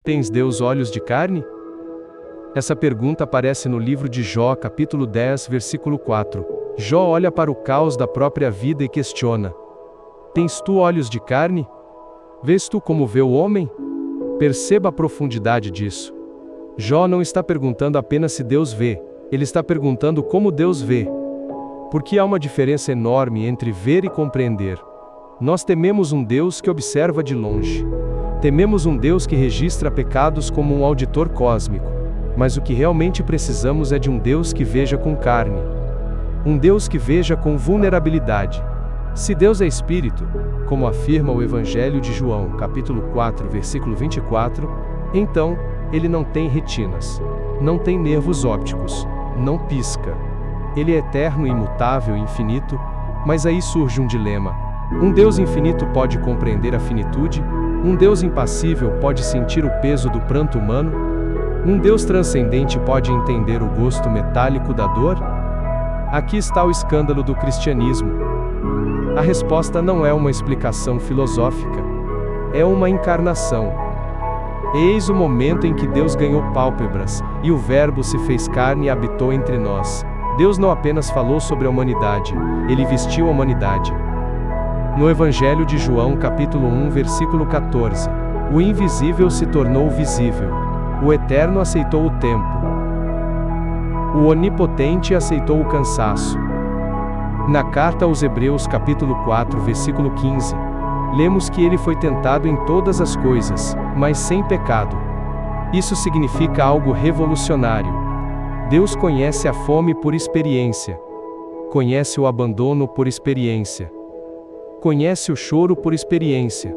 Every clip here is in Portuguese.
Tens Deus olhos de carne? Essa pergunta aparece no livro de Jó, capítulo 10, versículo 4. Jó olha para o caos da própria vida e questiona: Tens tu olhos de carne? Vês tu como vê o homem? Perceba a profundidade disso. Jó não está perguntando apenas se Deus vê, ele está perguntando como Deus vê. Porque há uma diferença enorme entre ver e compreender. Nós tememos um Deus que observa de longe. Tememos um Deus que registra pecados como um auditor cósmico. Mas o que realmente precisamos é de um Deus que veja com carne. Um Deus que veja com vulnerabilidade. Se Deus é Espírito, como afirma o Evangelho de João, capítulo 4, versículo 24, então, ele não tem retinas, não tem nervos ópticos, não pisca. Ele é eterno, imutável e infinito, mas aí surge um dilema. Um Deus infinito pode compreender a finitude? Um Deus impassível pode sentir o peso do pranto humano? Um Deus transcendente pode entender o gosto metálico da dor? Aqui está o escândalo do cristianismo. A resposta não é uma explicação filosófica, é uma encarnação. Eis o momento em que Deus ganhou pálpebras, e o Verbo se fez carne e habitou entre nós. Deus não apenas falou sobre a humanidade, ele vestiu a humanidade. No Evangelho de João, capítulo 1, versículo 14, o invisível se tornou visível. O Eterno aceitou o tempo. O Onipotente aceitou o cansaço. Na carta aos Hebreus, capítulo 4, versículo 15, lemos que ele foi tentado em todas as coisas, mas sem pecado. Isso significa algo revolucionário. Deus conhece a fome por experiência. Conhece o abandono por experiência. Conhece o choro por experiência.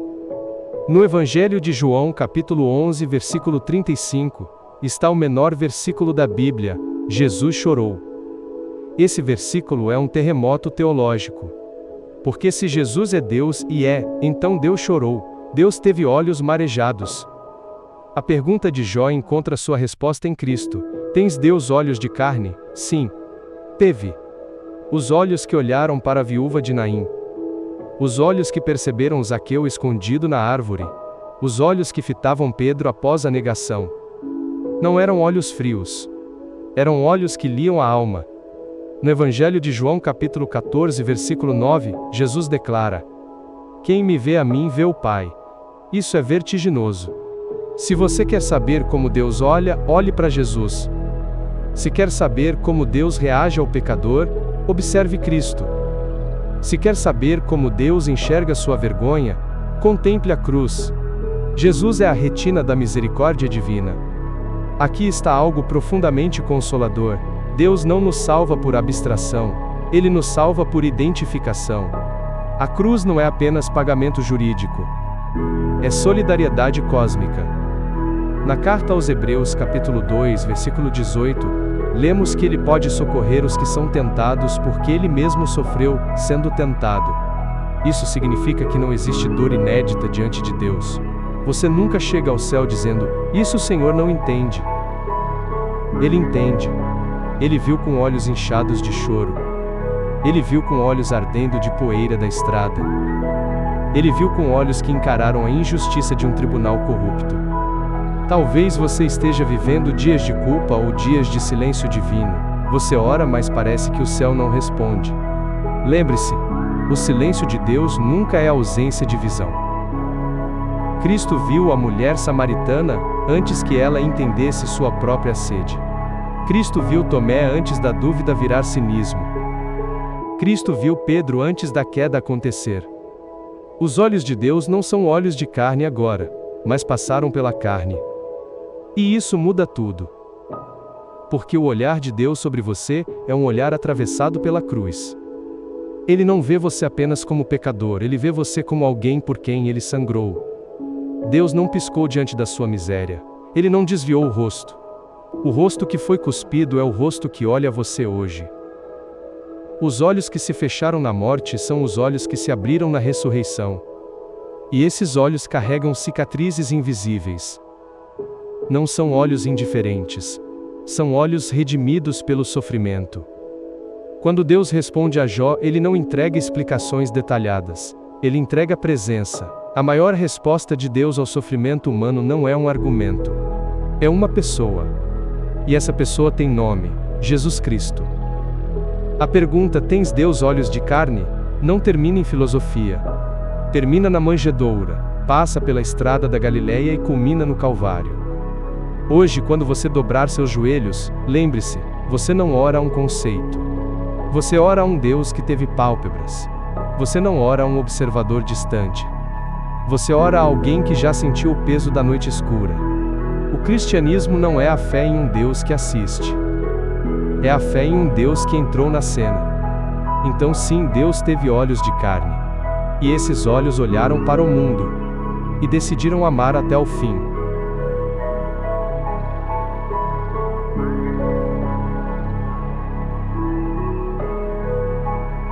No Evangelho de João, capítulo 11, versículo 35, está o menor versículo da Bíblia: Jesus chorou. Esse versículo é um terremoto teológico. Porque se Jesus é Deus e então Deus chorou, Deus teve olhos marejados. A pergunta de Jó encontra sua resposta em Cristo. Tens Deus olhos de carne? Sim. Teve. Os olhos que olharam para a viúva de Naim. Os olhos que perceberam Zaqueu escondido na árvore. Os olhos que fitavam Pedro após a negação. Não eram olhos frios. Eram olhos que liam a alma. No Evangelho de João, capítulo 14, versículo 9, Jesus declara: Quem me vê a mim vê o Pai. Isso é vertiginoso. Se você quer saber como Deus olha, olhe para Jesus. Se quer saber como Deus reage ao pecador, observe Cristo. Se quer saber como Deus enxerga sua vergonha, contemple a cruz. Jesus é a retina da misericórdia divina. Aqui está algo profundamente consolador. Deus não nos salva por abstração, Ele nos salva por identificação. A cruz não é apenas pagamento jurídico. É solidariedade cósmica. Na carta aos Hebreus, capítulo 2, versículo 18, lemos que Ele pode socorrer os que são tentados porque Ele mesmo sofreu, sendo tentado. Isso significa que não existe dor inédita diante de Deus. Você nunca chega ao céu dizendo: isso o Senhor não entende. Ele entende. Ele viu com olhos inchados de choro. Ele viu com olhos ardendo de poeira da estrada. Ele viu com olhos que encararam a injustiça de um tribunal corrupto. Talvez você esteja vivendo dias de culpa ou dias de silêncio divino. Você ora, mas parece que o céu não responde. Lembre-se, o silêncio de Deus nunca é ausência de visão. Cristo viu a mulher samaritana antes que ela entendesse sua própria sede. Cristo viu Tomé antes da dúvida virar cinismo. Cristo viu Pedro antes da queda acontecer. Os olhos de Deus não são olhos de carne agora, mas passaram pela carne. E isso muda tudo. Porque o olhar de Deus sobre você é um olhar atravessado pela cruz. Ele não vê você apenas como pecador, ele vê você como alguém por quem ele sangrou. Deus não piscou diante da sua miséria. Ele não desviou o rosto. O rosto que foi cuspido é o rosto que olha você hoje. Os olhos que se fecharam na morte são os olhos que se abriram na ressurreição. E esses olhos carregam cicatrizes invisíveis. Não são olhos indiferentes. São olhos redimidos pelo sofrimento. Quando Deus responde a Jó, ele não entrega explicações detalhadas. Ele entrega presença. A maior resposta de Deus ao sofrimento humano não é um argumento. É uma pessoa. E essa pessoa tem nome: Jesus Cristo. A pergunta "Tens Deus olhos de carne?" não termina em filosofia. Termina na manjedoura, passa pela estrada da Galileia e culmina no Calvário. Hoje, quando você dobrar seus joelhos, lembre-se, você não ora a um conceito. Você ora a um Deus que teve pálpebras. Você não ora a um observador distante. Você ora a alguém que já sentiu o peso da noite escura. O cristianismo não é a fé em um Deus que assiste. É a fé em um Deus que entrou na cena. Então sim, Deus teve olhos de carne. E esses olhos olharam para o mundo. E decidiram amar até o fim.